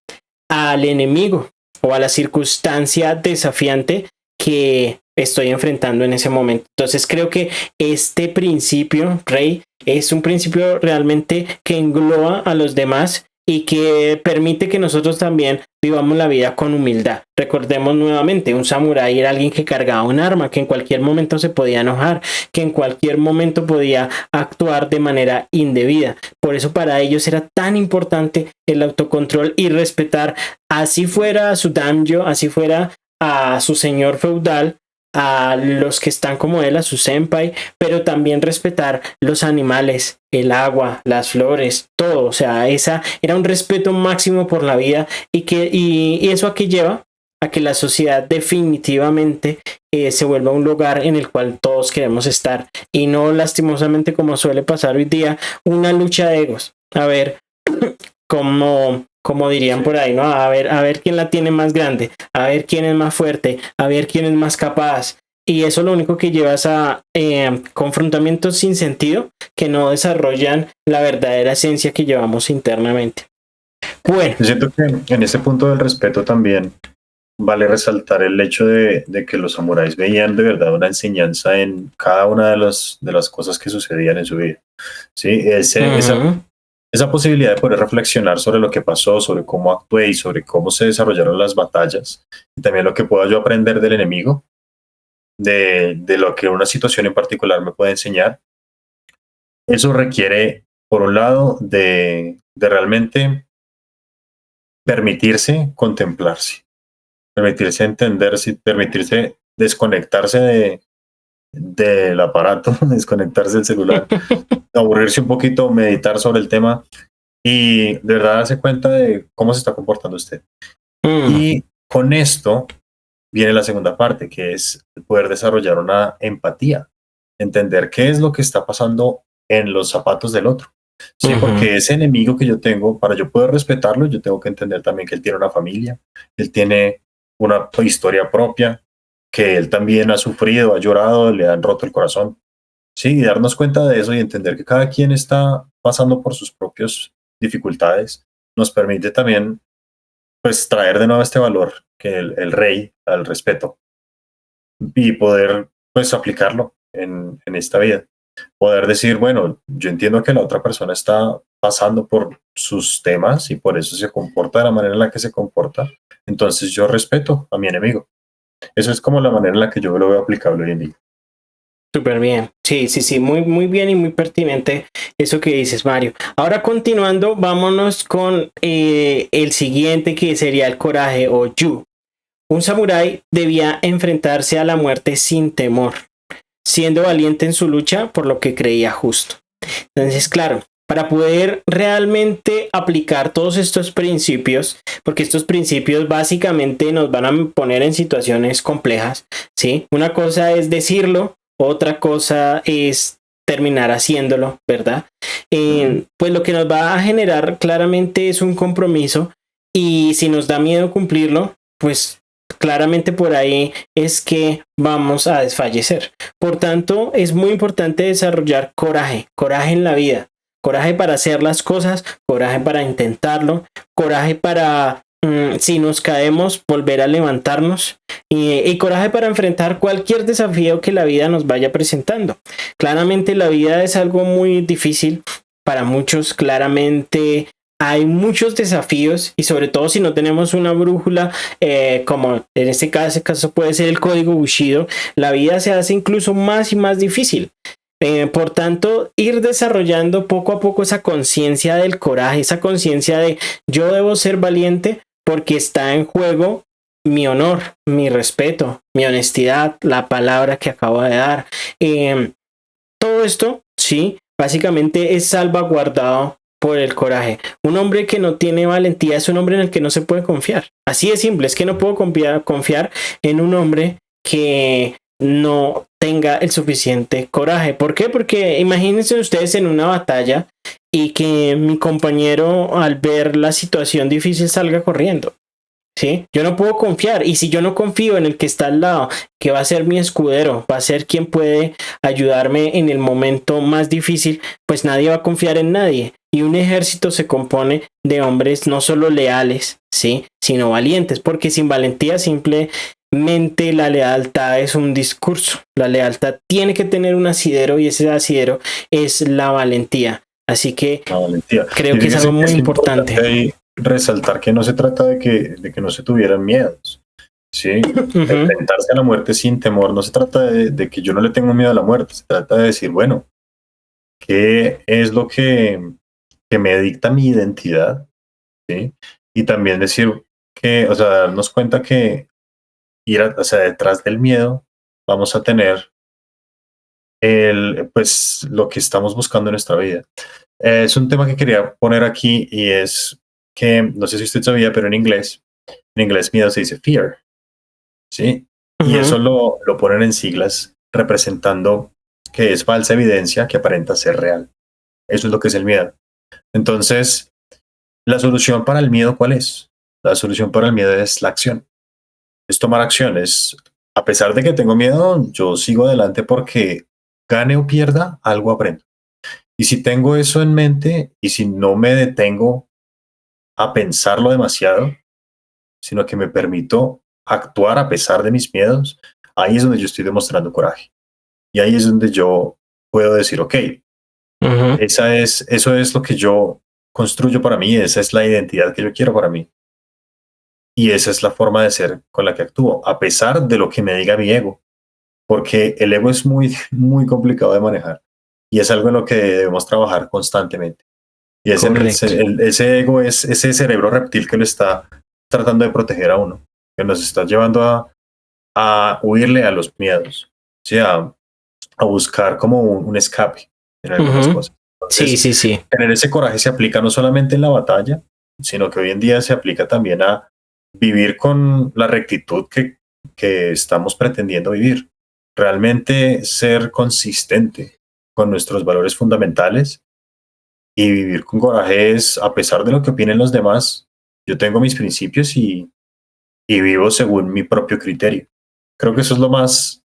al enemigo o a la circunstancia desafiante que estoy enfrentando en ese momento. Entonces creo que este principio, Rey, es un principio realmente que engloba a los demás y que permite que nosotros también vivamos la vida con humildad. Recordemos nuevamente, un samurái era alguien que cargaba un arma, que en cualquier momento se podía enojar, que en cualquier momento podía actuar de manera indebida. Por eso para ellos era tan importante el autocontrol y respetar, así fuera a su daimyo, así fuera a su señor feudal, a los que están como él, a su senpai, pero también respetar los animales, el agua, las flores, todo. O sea, esa era un respeto máximo por la vida y eso a qué lleva a que la sociedad definitivamente se vuelva un lugar en el cual todos queremos estar y no lastimosamente como suele pasar hoy día, una lucha de egos. A ver como dirían por ahí, ¿no? A ver quién la tiene más grande, a ver quién es más fuerte, a ver quién es más capaz. Y eso lo único que lleva es a confrontamientos sin sentido que no desarrollan la verdadera esencia que llevamos internamente. Bueno. Yo siento que en ese punto del respeto también vale resaltar el hecho de que los samuráis veían de verdad una enseñanza en cada una de las cosas que sucedían en su vida. ¿Sí? Esa posibilidad de poder reflexionar sobre lo que pasó, sobre cómo actué y sobre cómo se desarrollaron las batallas, y también lo que pueda yo aprender del enemigo, de lo que una situación en particular me puede enseñar. Eso requiere, por un lado, de realmente permitirse contemplarse, permitirse entenderse, permitirse desconectarse del aparato, desconectarse del celular, aburrirse un poquito, meditar sobre el tema y de verdad darse cuenta de cómo se está comportando usted. Y con esto viene la segunda parte, que es poder desarrollar una empatía, entender qué es lo que está pasando en los zapatos del otro. Sí, porque ese enemigo que yo tengo, para yo poder respetarlo, yo tengo que entender también que él tiene una familia, él tiene una historia propia, que él también ha sufrido, ha llorado, le han roto el corazón. Sí, y darnos cuenta de eso y entender que cada quien está pasando por sus propias dificultades, nos permite también pues traer de nuevo este valor que el rey, al respeto, y poder pues aplicarlo en esta vida. Poder decir, bueno, yo entiendo que la otra persona está pasando por sus temas y por eso se comporta de la manera en la que se comporta, entonces yo respeto a mi enemigo. Eso es como la manera en la que yo lo veo aplicable hoy en día. Súper bien. Sí, muy bien y muy pertinente eso que dices, Mario. Ahora continuando, vámonos con el siguiente, que sería el coraje o Yu. Un samurái debía enfrentarse a la muerte sin temor, siendo valiente en su lucha por lo que creía justo. Entonces, claro, para poder realmente aplicar todos estos principios, porque estos principios básicamente nos van a poner en situaciones complejas, ¿sí? Una cosa es decirlo, otra cosa es terminar haciéndolo, ¿verdad? Pues lo que nos va a generar claramente es un compromiso y si nos da miedo cumplirlo, pues claramente por ahí es que vamos a desfallecer. Por tanto, es muy importante desarrollar coraje, coraje en la vida, coraje para hacer las cosas, coraje para intentarlo, coraje para, si nos caemos, volver a levantarnos y coraje para enfrentar cualquier desafío que la vida nos vaya presentando. Claramente la vida es algo muy difícil para muchos, claramente hay muchos desafíos y sobre todo si no tenemos una brújula, como en este caso puede ser el código Bushido, la vida se hace incluso más y más difícil. Por tanto, ir desarrollando poco a poco esa conciencia del coraje, esa conciencia de yo debo ser valiente porque está en juego mi honor, mi respeto, mi honestidad, la palabra que acabo de dar. Todo esto, sí, básicamente es salvaguardado por el coraje. Un hombre que no tiene valentía es un hombre en el que no se puede confiar. Así de simple, es que no puedo confiar en un hombre que no tenga el suficiente coraje. ¿Por qué? Porque imagínense ustedes en una batalla y que mi compañero al ver la situación difícil salga corriendo. ¿Sí? Yo no puedo confiar y si yo no confío en el que está al lado, que va a ser mi escudero, va a ser quien puede ayudarme en el momento más difícil, pues nadie va a confiar en nadie. Y un ejército se compone de hombres no solo leales, ¿sí? Sino valientes, porque sin valentía simplemente la lealtad es un discurso. La lealtad tiene que tener un asidero y ese asidero es la valentía. Así que creo que es algo muy importante. Resaltar que no se trata de que no se tuvieran miedos, ¿sí? Enfrentarse a la muerte sin temor, no se trata de que yo no le tengo miedo a la muerte, se trata de decir, bueno, ¿qué es lo que me dicta mi identidad? ¿Sí? Y también decir que, o sea, darnos cuenta que detrás del miedo vamos a tener pues, lo que estamos buscando en nuestra vida. Es un tema que quería poner aquí y es que, no sé si usted sabía, pero en inglés miedo se dice fear, ¿sí? Y eso lo ponen en siglas representando que es falsa evidencia que aparenta ser real. Eso es lo que es el miedo. Entonces, ¿la solución para el miedo cuál es? La solución para el miedo es la acción. Es tomar acciones. A pesar de que tengo miedo, yo sigo adelante porque gane o pierda, algo aprendo. Y si tengo eso en mente y si no me detengo a pensarlo demasiado, sino que me permito actuar a pesar de mis miedos, ahí es donde yo estoy demostrando coraje. Y ahí es donde yo puedo decir, ok, eso es lo que yo construyo para mí, esa es la identidad que yo quiero para mí. Y esa es la forma de ser con la que actúo, a pesar de lo que me diga mi ego, porque el ego es muy, muy complicado de manejar y es algo en lo que debemos trabajar constantemente. Y ese ego es ese cerebro reptil que lo está tratando de proteger a uno, que nos está llevando a huirle a los miedos, ¿sí? A buscar como un escape en algunas cosas. Entonces, sí. tener ese coraje se aplica no solamente en la batalla, sino que hoy en día se aplica también a vivir con la rectitud que estamos pretendiendo vivir. Realmente ser consistente con nuestros valores fundamentales y vivir con coraje es, a pesar de lo que opinen los demás, yo tengo mis principios y vivo según mi propio criterio. Creo que eso es lo más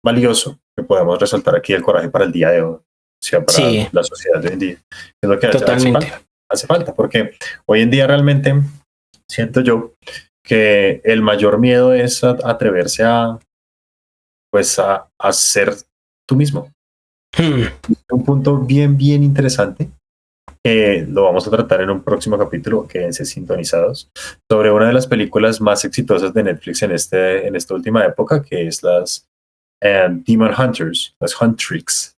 valioso que podemos resaltar aquí, el coraje para el día de hoy, o sea, para la sociedad de hoy en día. Es lo que hace falta, porque hoy en día realmente siento yo que el mayor miedo es atreverse a ser tú mismo. Un punto bien, bien interesante que lo vamos a tratar en un próximo capítulo, quédense sintonizados, sobre una de las películas más exitosas de Netflix en esta última época, que es las Demon Hunters, las Huntrix.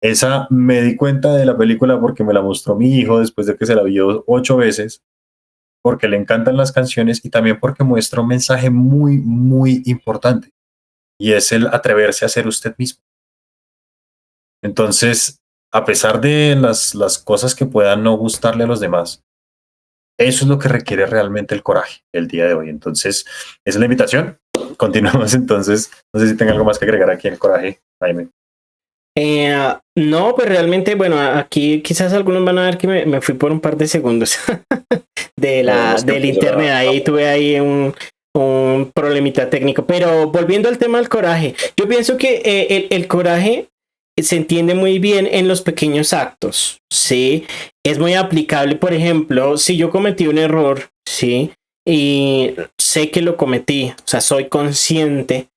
Esa me di cuenta de la película porque me la mostró mi hijo después de que se la vio 8 veces, porque le encantan las canciones y también porque muestra un mensaje muy, muy importante, y es el atreverse a ser usted mismo. Entonces, a pesar de las cosas que puedan no gustarle a los demás, eso es lo que requiere realmente el coraje el día de hoy. Entonces, esa es la invitación. continuamos entonces. No sé si tenga algo más que agregar aquí en el coraje, Jaime. No, pues realmente, bueno, aquí quizás algunos van a ver que me fui por un par de segundos del internet. Ahí tuve ahí un problemita técnico. Pero volviendo al tema del coraje, yo pienso que el coraje se entiende muy bien en los pequeños actos, ¿sí? Es muy aplicable, por ejemplo, si yo cometí un error, ¿sí? Y sé que lo cometí, o sea, soy consciente,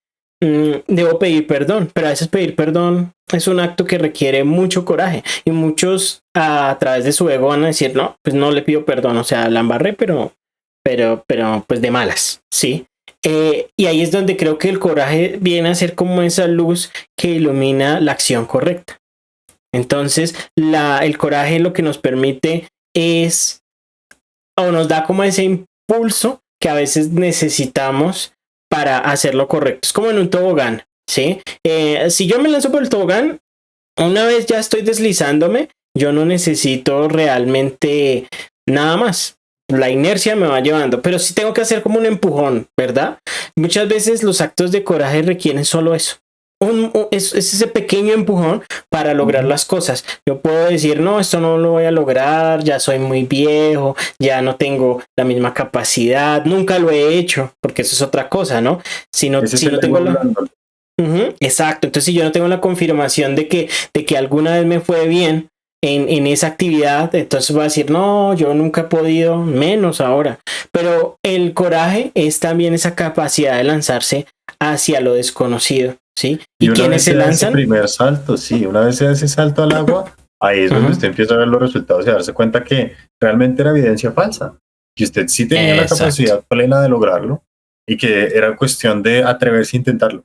debo pedir perdón, pero a veces pedir perdón es un acto que requiere mucho coraje y muchos a través de su ego van a decir, no, pues no le pido perdón, o sea, la embarré, pero pues de malas, ¿sí? Y ahí es donde creo que el coraje viene a ser como esa luz que ilumina la acción correcta. Entonces, el coraje lo que nos permite es, o nos da como ese impulso que a veces necesitamos para hacer lo correcto. Es como en un tobogán, ¿sí? Si yo me lanzo por el tobogán, una vez ya estoy deslizándome, yo no necesito realmente nada más. La inercia me va llevando, pero sí tengo que hacer como un empujón, ¿verdad? Muchas veces los actos de coraje requieren solo eso. Es ese pequeño empujón para lograr las cosas. Yo puedo decir, no, esto no lo voy a lograr, ya soy muy viejo, ya no tengo la misma capacidad, nunca lo he hecho, porque eso es otra cosa, ¿no? Si no tengo la... exacto, entonces si yo no tengo la confirmación de que alguna vez me fue bien en esa actividad, entonces voy a decir, no, yo nunca he podido, menos ahora. Pero el coraje es también esa capacidad de lanzarse hacia lo desconocido, ¿sí? Y quienes se lanzan. Ese primer salto, sí, una vez se da ese salto al agua, ahí es donde usted empieza a ver los resultados y a darse cuenta que realmente era evidencia falsa, que usted sí tenía la capacidad plena de lograrlo y que era cuestión de atreverse a intentarlo.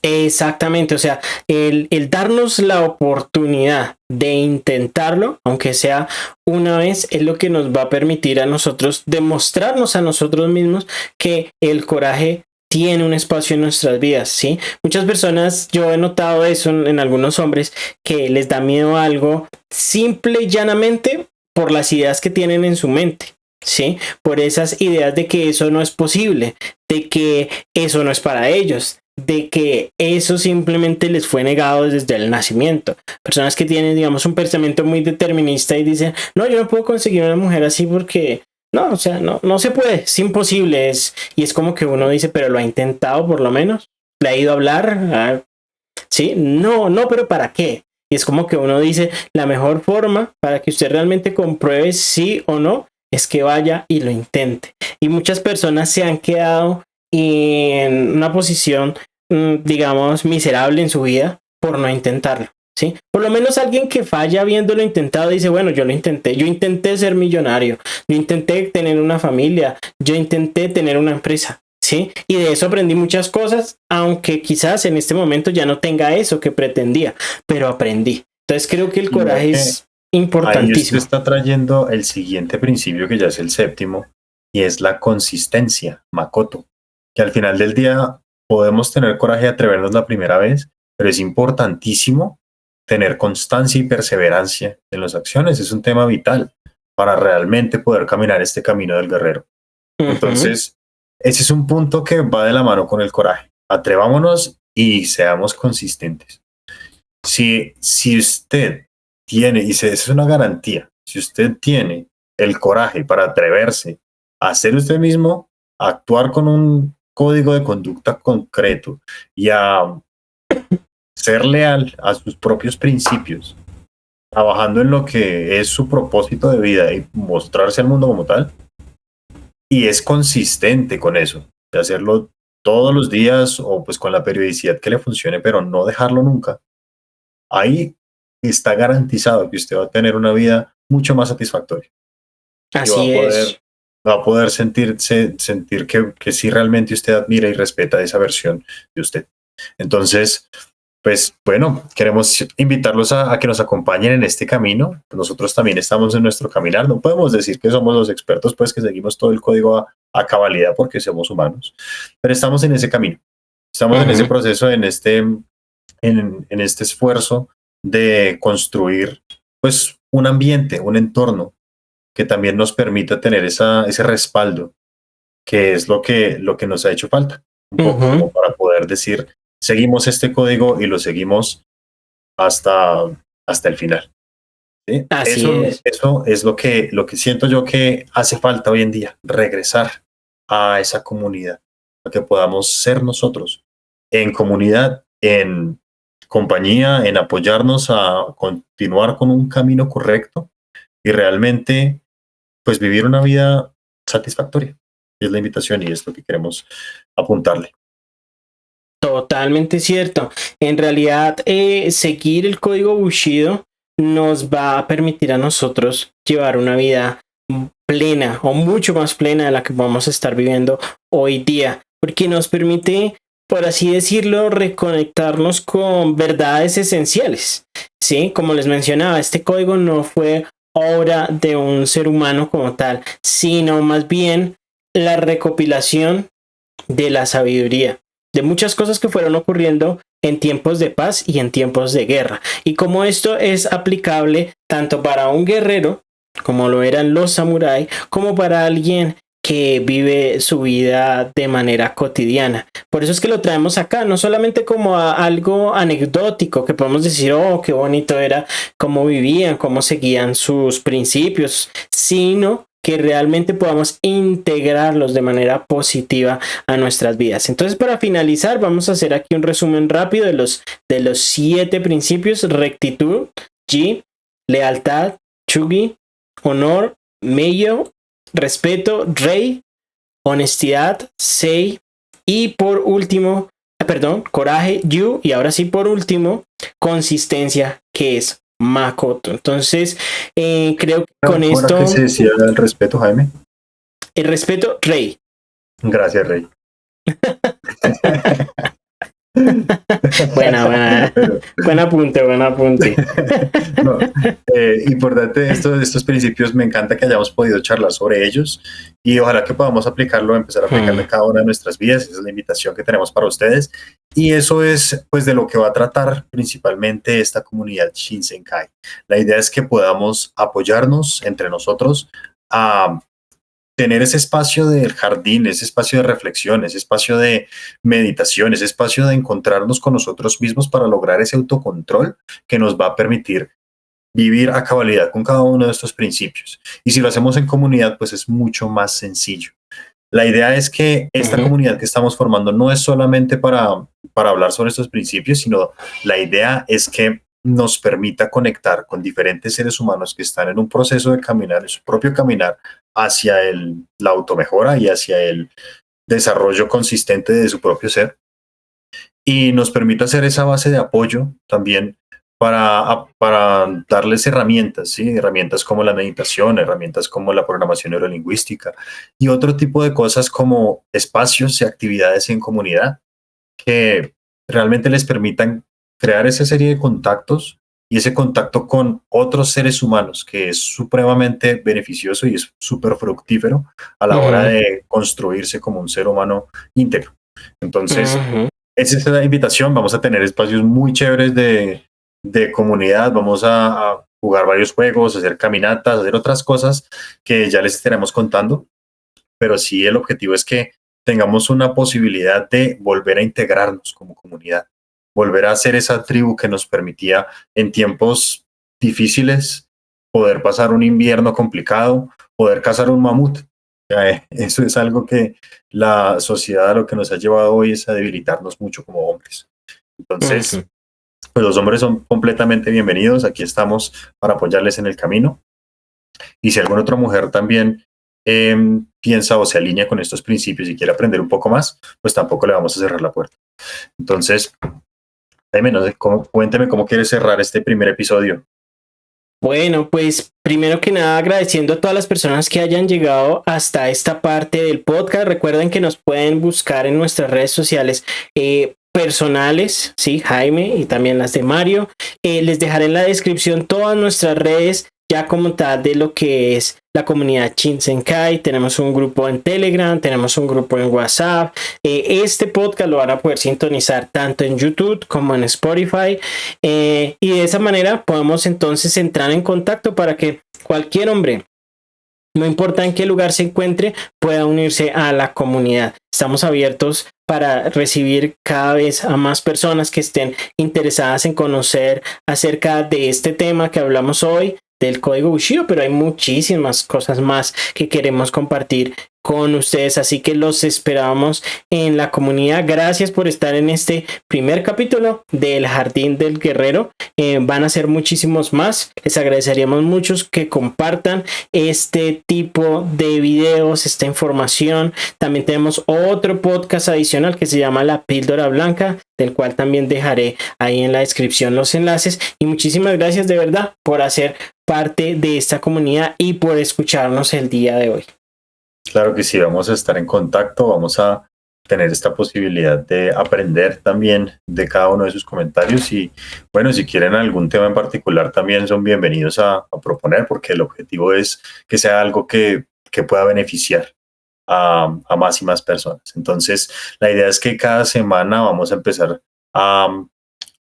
Exactamente, o sea, el darnos la oportunidad de intentarlo, aunque sea una vez, es lo que nos va a permitir a nosotros demostrarnos a nosotros mismos que el coraje tiene un espacio en nuestras vidas, ¿sí? Muchas personas, yo he notado eso en algunos hombres, que les da miedo a algo simple y llanamente por las ideas que tienen en su mente, ¿sí? Por esas ideas de que eso no es posible, de que eso no es para ellos, de que eso simplemente les fue negado desde el nacimiento. Personas que tienen, digamos, un pensamiento muy determinista y dicen, no, yo no puedo conseguir una mujer así porque, no, o sea, no se puede, es imposible. Y es como que uno dice, pero lo ha intentado por lo menos, le ha ido a hablar, ¿sí? No, pero ¿para qué? Y es como que uno dice, la mejor forma para que usted realmente compruebe sí o no es que vaya y lo intente. Y muchas personas se han quedado en una posición, digamos, miserable en su vida por no intentarlo, ¿sí? Por lo menos alguien que falla habiéndolo intentado dice, bueno, yo lo intenté, yo intenté ser millonario, yo intenté tener una familia, yo intenté tener una empresa, ¿sí? Y de eso aprendí muchas cosas, aunque quizás en este momento ya no tenga eso que pretendía, pero aprendí. Entonces creo que el coraje es importantísimo. Ahí usted está trayendo el siguiente principio, que ya es el séptimo, y es la consistencia, Makoto. Que al final del día podemos tener coraje de atrevernos la primera vez, pero es importantísimo tener constancia y perseverancia en las acciones. Es un tema vital para realmente poder caminar este camino del guerrero. Entonces, ese es un punto que va de la mano con el coraje. Atrevámonos y seamos consistentes. Si usted tiene, y esa es una garantía, si usted tiene el coraje para atreverse a ser usted mismo, a actuar con un código de conducta concreto y a ser leal a sus propios principios, trabajando en lo que es su propósito de vida y mostrarse al mundo como tal, y es consistente con eso, de hacerlo todos los días o pues con la periodicidad que le funcione, pero no dejarlo nunca, ahí está garantizado que usted va a tener una vida mucho más satisfactoria. Así es. Va a poder sentir que sí realmente usted admira y respeta esa versión de usted. Entonces, pues bueno, queremos invitarlos a que nos acompañen en este camino. Nosotros también estamos en nuestro caminar. No podemos decir que somos los expertos, pues que seguimos todo el código a cabalidad porque somos humanos, pero estamos en ese camino. Estamos en ese proceso, en este esfuerzo de construir pues un ambiente, un entorno que también nos permita tener ese respaldo, que es lo que nos ha hecho falta. un poco como para poder decir, seguimos este código y lo seguimos hasta el final. ¿Sí? Así es. Eso es lo que siento yo que hace falta hoy en día, regresar a esa comunidad, a que podamos ser nosotros en comunidad, en compañía, en apoyarnos a continuar con un camino correcto y realmente pues vivir una vida satisfactoria. Es la invitación y es lo que queremos apuntarle. Totalmente cierto. En realidad, seguir el código Bushido nos va a permitir a nosotros llevar una vida plena o mucho más plena de la que vamos a estar viviendo hoy día, porque nos permite, por así decirlo, reconectarnos con verdades esenciales. Sí, como les mencionaba, este código no fue obra de un ser humano como tal, sino más bien la recopilación de la sabiduría, de muchas cosas que fueron ocurriendo en tiempos de paz y en tiempos de guerra. Y como esto es aplicable tanto para un guerrero, como lo eran los samuráis, como para alguien que vive su vida de manera cotidiana. Por eso es que lo traemos acá, no solamente como algo anecdótico que podemos decir, oh, qué bonito era cómo vivían, cómo seguían sus principios, sino que realmente podamos integrarlos de manera positiva a nuestras vidas. Entonces, para finalizar, vamos a hacer aquí un resumen rápido de los 7 principios: rectitud, Ji, lealtad, Chugi, honor, Meyo, respeto, Rei, honestidad, Sei, y por último, coraje, Yu, y ahora sí, por último, consistencia, que es Makoto. Entonces, creo que con esto... ¿Ahora qué se decía el respeto, Jaime? El respeto, Rei. Gracias, Rey. Buen apunte. No, importante estos principios, me encanta que hayamos podido charlar sobre ellos y ojalá que podamos empezar a aplicarlo en cada una de nuestras vidas. Esa es la invitación que tenemos para ustedes y eso es pues de lo que va a tratar principalmente esta comunidad Shinsenkai. La idea es que podamos apoyarnos entre nosotros a tener ese espacio del jardín, ese espacio de reflexión, ese espacio de meditación, ese espacio de encontrarnos con nosotros mismos para lograr ese autocontrol que nos va a permitir vivir a cabalidad con cada uno de estos principios. Y si lo hacemos en comunidad, pues es mucho más sencillo. La idea es que esta comunidad que estamos formando no es solamente para hablar sobre estos principios, sino la idea es que nos permita conectar con diferentes seres humanos que están en un proceso de caminar, en su propio caminar hacia la automejora y hacia el desarrollo consistente de su propio ser. Y nos permita hacer esa base de apoyo también para darles herramientas, ¿sí? Herramientas como la meditación, herramientas como la programación neurolingüística y otro tipo de cosas como espacios y actividades en comunidad que realmente les permitan crear esa serie de contactos y ese contacto con otros seres humanos que es supremamente beneficioso y es súper fructífero a la hora de construirse como un ser humano íntegro. Entonces, esa es la invitación. Vamos a tener espacios muy chéveres de comunidad, vamos a jugar varios juegos, hacer caminatas, hacer otras cosas que ya les estaremos contando, pero sí el objetivo es que tengamos una posibilidad de volver a integrarnos como comunidad, volver a ser esa tribu que nos permitía en tiempos difíciles poder pasar un invierno complicado, poder cazar un mamut. Eso es algo que la sociedad a lo que nos ha llevado hoy es a debilitarnos mucho como hombres. Entonces, pues los hombres son completamente bienvenidos. Aquí estamos para apoyarles en el camino. Y si alguna otra mujer también piensa o se alinea con estos principios y quiere aprender un poco más, pues tampoco le vamos a cerrar la puerta. Entonces, Jaime, no sé, cuénteme cómo quieres cerrar este primer episodio. Bueno, pues primero que nada agradeciendo a todas las personas que hayan llegado hasta esta parte del podcast. Recuerden que nos pueden buscar en nuestras redes sociales personales, sí, Jaime, y también las de Mario. Les dejaré en la descripción todas nuestras redes ya como tal de lo que es la comunidad Shinsenkai. Tenemos un grupo en Telegram, tenemos un grupo en WhatsApp. Este podcast lo van a poder sintonizar tanto en YouTube como en Spotify. Y de esa manera podemos entonces entrar en contacto para que cualquier hombre, no importa en qué lugar se encuentre, pueda unirse a la comunidad. Estamos abiertos para recibir cada vez a más personas que estén interesadas en conocer acerca de este tema que hablamos hoy, del código Bushido, pero hay muchísimas cosas más que queremos compartir con ustedes, así que los esperamos en la comunidad. Gracias por estar en este primer capítulo del Jardín del Guerrero. Van a ser muchísimos más. Les agradeceríamos mucho que compartan este tipo de videos, esta información. También tenemos otro podcast adicional que se llama La Píldora Blanca, del cual también dejaré ahí en la descripción los enlaces. Y muchísimas gracias de verdad por hacer parte de esta comunidad y por escucharnos el día de hoy. Claro que sí, vamos a estar en contacto, vamos a tener esta posibilidad de aprender también de cada uno de sus comentarios y bueno, si quieren algún tema en particular también son bienvenidos a proponer, porque el objetivo es que sea algo que pueda beneficiar a más y más personas. Entonces, la idea es que cada semana vamos a empezar a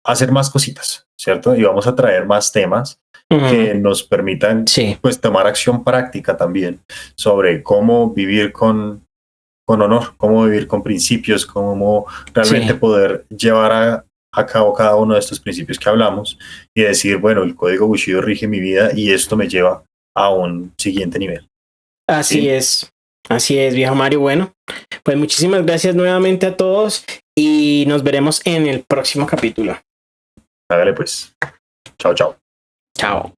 hacer más cositas, ¿cierto? Y vamos a traer más temas que nos permitan pues tomar acción práctica también sobre cómo vivir con honor, cómo vivir con principios, cómo realmente poder llevar a cabo cada uno de estos principios que hablamos y decir, bueno, el código Bushido rige mi vida y esto me lleva a un siguiente nivel. Así es, viejo Mario. Bueno, pues muchísimas gracias nuevamente a todos y nos veremos en el próximo capítulo. Hágale pues. Chao, chao. Chao.